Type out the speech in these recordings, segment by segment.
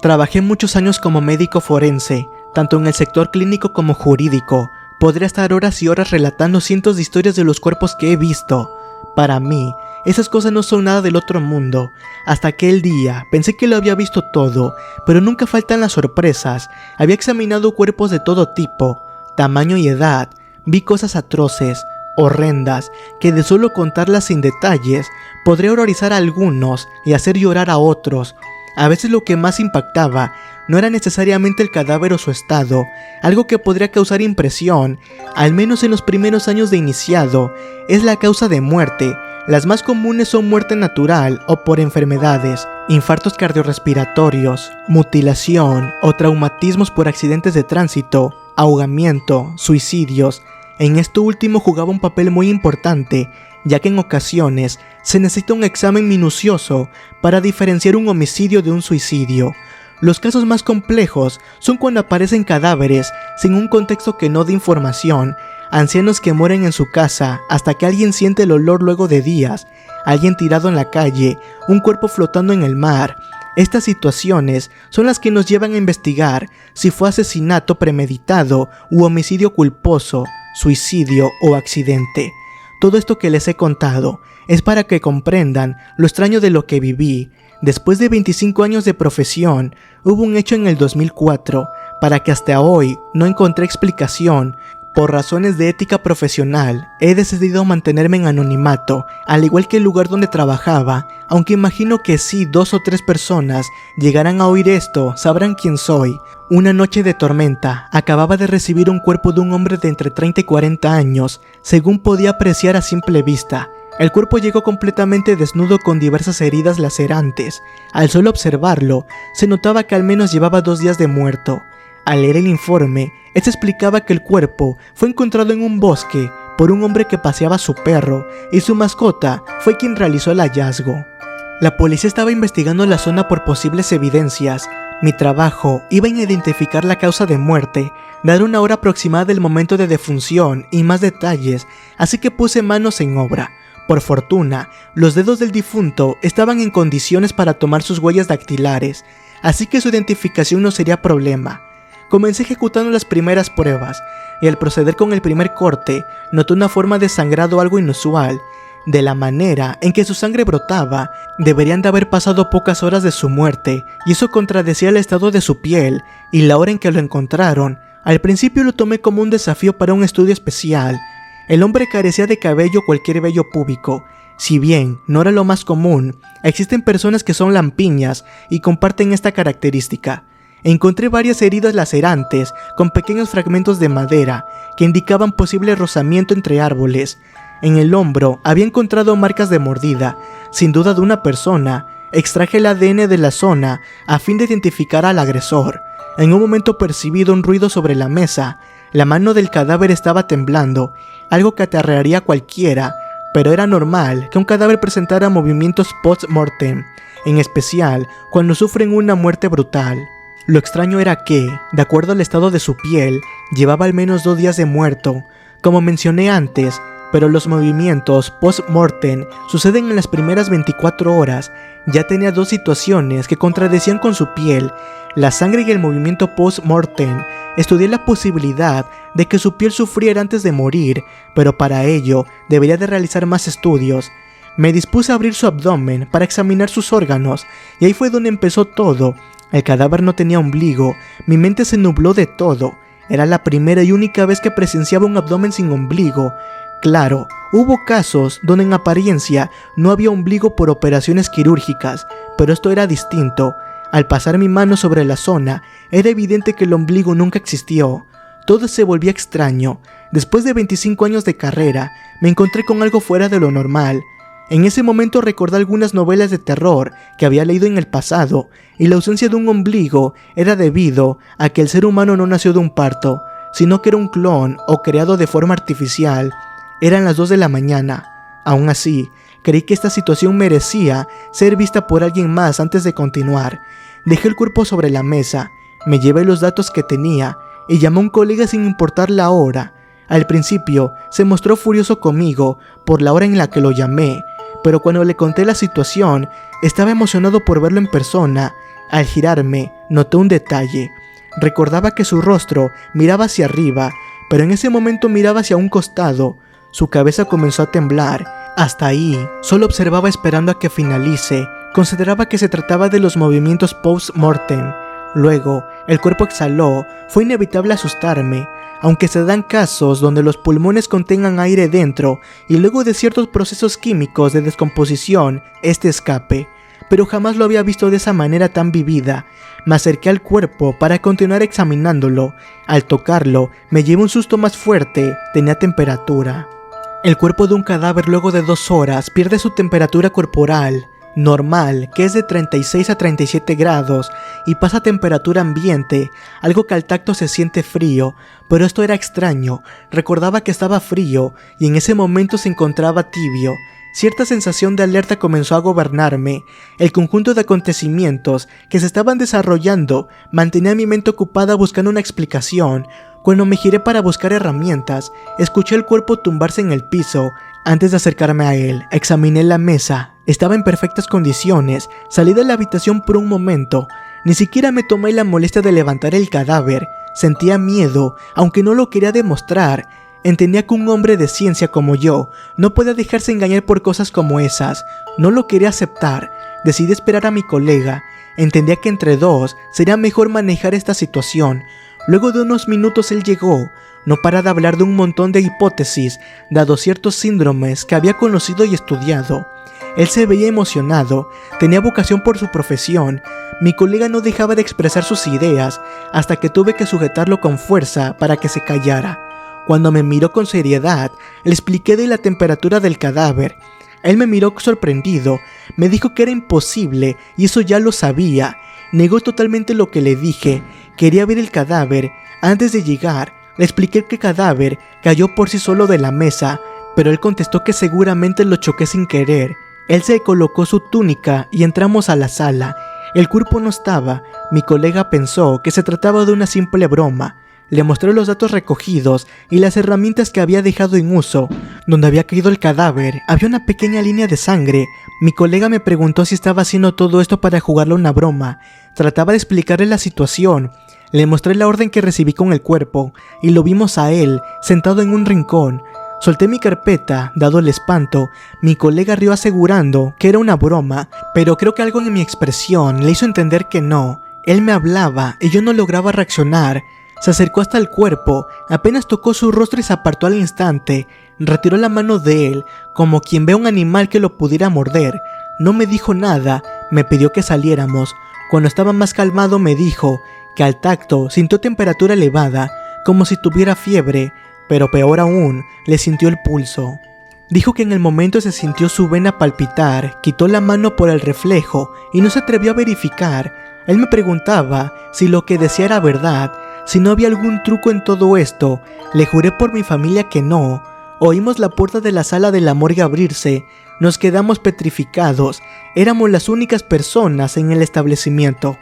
Trabajé muchos años como médico forense, tanto en el sector clínico como jurídico. Podría estar horas y horas relatando cientos de historias de los cuerpos que he visto. Para mí, esas cosas no son nada del otro mundo. Hasta aquel día, pensé que lo había visto todo, pero nunca faltan las sorpresas. Había examinado cuerpos de todo tipo, tamaño y edad. Vi cosas atroces, horrendas, que de solo contarlas sin detalles, podría horrorizar a algunos y hacer llorar a otros. A veces lo que más impactaba no era necesariamente el cadáver o su estado, algo que podría causar impresión, al menos en los primeros años de iniciado, es la causa de muerte. Las más comunes son muerte natural o por enfermedades, infartos cardiorrespiratorios, mutilación o traumatismos por accidentes de tránsito, ahogamiento, suicidios. En esto último jugaba un papel muy importante, ya que en ocasiones se necesita un examen minucioso para diferenciar un homicidio de un suicidio. Los casos más complejos son cuando aparecen cadáveres sin un contexto que no dé información, ancianos que mueren en su casa hasta que alguien siente el olor luego de días, alguien tirado en la calle, un cuerpo flotando en el mar. Estas situaciones son las que nos llevan a investigar si fue asesinato premeditado u homicidio culposo, suicidio o accidente. Todo esto que les he contado es para que comprendan lo extraño de lo que viví. Después de 25 años de profesión, hubo un hecho en el 2004 para que hasta hoy no encontré explicación. Por razones de ética profesional, he decidido mantenerme en anonimato, al igual que el lugar donde trabajaba, aunque imagino que si 2 o 3 personas llegaran a oír esto, sabrán quién soy. Una noche de tormenta, acababa de recibir un cuerpo de un hombre de entre 30 y 40 años, según podía apreciar a simple vista. El cuerpo llegó completamente desnudo con diversas heridas lacerantes. Al solo observarlo, se notaba que al menos llevaba 2 días de muerto. Al leer el informe, este explicaba que el cuerpo fue encontrado en un bosque por un hombre que paseaba a su perro y su mascota fue quien realizó el hallazgo. La policía estaba investigando la zona por posibles evidencias. Mi trabajo iba a identificar la causa de muerte, dar una hora aproximada del momento de defunción y más detalles, así que puse manos en obra. Por fortuna, los dedos del difunto estaban en condiciones para tomar sus huellas dactilares, así que su identificación no sería problema. Comencé ejecutando las primeras pruebas, y al proceder con el primer corte, noté una forma de sangrado algo inusual. De la manera en que su sangre brotaba, deberían de haber pasado pocas horas de su muerte, y eso contradecía el estado de su piel y la hora en que lo encontraron. Al principio lo tomé como un desafío para un estudio especial. El hombre carecía de cabello o cualquier vello púbico. Si bien no era lo más común, existen personas que son lampiñas y comparten esta característica. Encontré varias heridas lacerantes con pequeños fragmentos de madera que indicaban posible rozamiento entre árboles. En el hombro había encontrado marcas de mordida, sin duda de una persona. Extraje el ADN de la zona a fin de identificar al agresor. En un momento percibí un ruido sobre la mesa. La mano del cadáver estaba temblando, algo que aterraría a cualquiera, pero era normal que un cadáver presentara movimientos post-mortem, en especial cuando sufren una muerte brutal. Lo extraño era que, de acuerdo al estado de su piel, llevaba al menos 2 días de muerto, como mencioné antes, pero los movimientos post-mortem suceden en las primeras 24 horas. Ya tenía 2 situaciones que contradecían con su piel, la sangre y el movimiento post-mortem. Estudié la posibilidad de que su piel sufriera antes de morir, pero para ello debería de realizar más estudios. Me dispuse a abrir su abdomen para examinar sus órganos, y ahí fue donde empezó todo. El cadáver no tenía ombligo, mi mente se nubló de todo. Era la primera y única vez que presenciaba un abdomen sin ombligo. Claro, hubo casos donde en apariencia no había ombligo por operaciones quirúrgicas, pero esto era distinto. Al pasar mi mano sobre la zona, era evidente que el ombligo nunca existió. Todo se volvía extraño. Después de 25 años de carrera, me encontré con algo fuera de lo normal. En ese momento recordé algunas novelas de terror que había leído en el pasado, y la ausencia de un ombligo era debido a que el ser humano no nació de un parto, sino que era un clon o creado de forma artificial. Eran las 2 de la mañana. Aún así, creí que esta situación merecía ser vista por alguien más antes de continuar. Dejé el cuerpo sobre la mesa, me llevé los datos que tenía y llamé a un colega sin importar la hora. Al principio se mostró furioso conmigo por la hora en la que lo llamé, pero cuando le conté la situación, estaba emocionado por verlo en persona. Al girarme, noté un detalle. Recordaba que su rostro miraba hacia arriba, pero en ese momento miraba hacia un costado. Su cabeza comenzó a temblar. Hasta ahí, solo observaba esperando a que finalice. Consideraba que se trataba de los movimientos post-mortem. Luego, el cuerpo exhaló. Fue inevitable asustarme. Aunque se dan casos donde los pulmones contengan aire dentro y luego de ciertos procesos químicos de descomposición, este escape. Pero jamás lo había visto de esa manera tan vivida. Me acerqué al cuerpo para continuar examinándolo. Al tocarlo, me llevé un susto más fuerte. Tenía temperatura. El cuerpo de un cadáver luego de 2 horas pierde su temperatura corporal normal, que es de 36 a 37 grados, y pasa a temperatura ambiente, algo que al tacto se siente frío, pero esto era extraño. Recordaba que estaba frío, y en ese momento se encontraba tibio. Cierta sensación de alerta comenzó a gobernarme. El conjunto de acontecimientos que se estaban desarrollando mantenía mi mente ocupada buscando una explicación. Cuando me giré para buscar herramientas, escuché el cuerpo tumbarse en el piso. Antes de acercarme a él, examiné la mesa. Estaba en perfectas condiciones. Salí de la habitación por un momento. Ni siquiera me tomé la molestia de levantar el cadáver. Sentía miedo, aunque no lo quería demostrar. Entendía que un hombre de ciencia como yo no podía dejarse engañar por cosas como esas. No lo quería aceptar. Decidí esperar a mi colega. Entendía que entre dos sería mejor manejar esta situación. Luego de unos minutos él llegó. No para de hablar de un montón de hipótesis, dado ciertos síndromes que había conocido y estudiado. Él se veía emocionado, tenía vocación por su profesión. Mi colega no dejaba de expresar sus ideas, hasta que tuve que sujetarlo con fuerza para que se callara. Cuando me miró con seriedad, le expliqué de la temperatura del cadáver. Él me miró sorprendido, me dijo que era imposible y eso ya lo sabía. Negó totalmente lo que le dije, quería ver el cadáver. Antes de llegar, le expliqué que el cadáver cayó por sí solo de la mesa, pero él contestó que seguramente lo choqué sin querer. Él se colocó su túnica y entramos a la sala. El cuerpo no estaba. Mi colega pensó que se trataba de una simple broma. Le mostré los datos recogidos y las herramientas que había dejado en uso. Donde había caído el cadáver, había una pequeña línea de sangre. Mi colega me preguntó si estaba haciendo todo esto para jugarle una broma. Trataba de explicarle la situación. Le mostré la orden que recibí con el cuerpo, y lo vimos a él, sentado en un rincón. Solté mi carpeta, dado el espanto. Mi colega rió asegurando que era una broma, pero creo que algo en mi expresión le hizo entender que no. Él me hablaba y yo no lograba reaccionar. Se acercó hasta el cuerpo, apenas tocó su rostro y se apartó al instante. Retiró la mano de él, como quien ve a un animal que lo pudiera morder. No me dijo nada, me pidió que saliéramos. Cuando estaba más calmado me dijo que al tacto sintió temperatura elevada, como si tuviera fiebre, pero peor aún, le sintió el pulso. Dijo que en el momento se sintió su vena palpitar, quitó la mano por el reflejo y no se atrevió a verificar. Él me preguntaba si lo que decía era verdad, si no había algún truco en todo esto. Le juré por mi familia que no. Oímos la puerta de la sala de la morgue abrirse. Nos quedamos petrificados. Éramos las únicas personas en el establecimiento.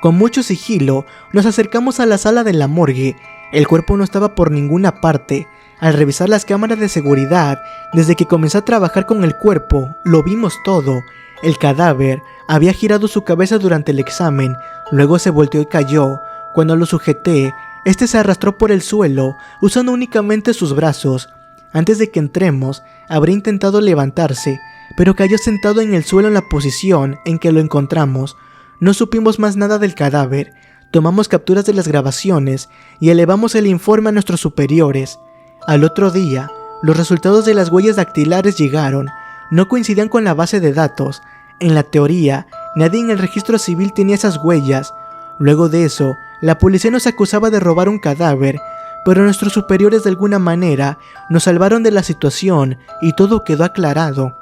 Con mucho sigilo, nos acercamos a la sala de la morgue. El cuerpo no estaba por ninguna parte. Al revisar las cámaras de seguridad, desde que comencé a trabajar con el cuerpo, lo vimos todo. El cadáver había girado su cabeza durante el examen, luego se volteó y cayó. Cuando lo sujeté, este se arrastró por el suelo, usando únicamente sus brazos. Antes de que entremos, habría intentado levantarse, pero cayó sentado en el suelo en la posición en que lo encontramos. No supimos más nada del cadáver. Tomamos capturas de las grabaciones y elevamos el informe a nuestros superiores. Al otro día, los resultados de las huellas dactilares llegaron. No coincidían con la base de datos. En la teoría, nadie en el registro civil tenía esas huellas. Luego de eso, la policía nos acusaba de robar un cadáver, pero nuestros superiores de alguna manera nos salvaron de la situación y todo quedó aclarado.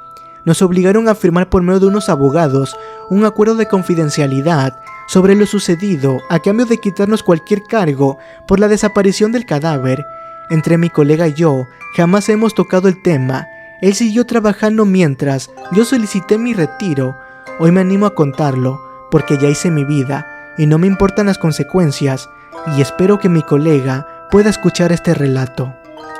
Nos obligaron a firmar por medio de unos abogados un acuerdo de confidencialidad sobre lo sucedido a cambio de quitarnos cualquier cargo por la desaparición del cadáver. Entre mi colega y yo jamás hemos tocado el tema. Él siguió trabajando mientras yo solicité mi retiro. Hoy me animo a contarlo porque ya hice mi vida y no me importan las consecuencias, y espero que mi colega pueda escuchar este relato.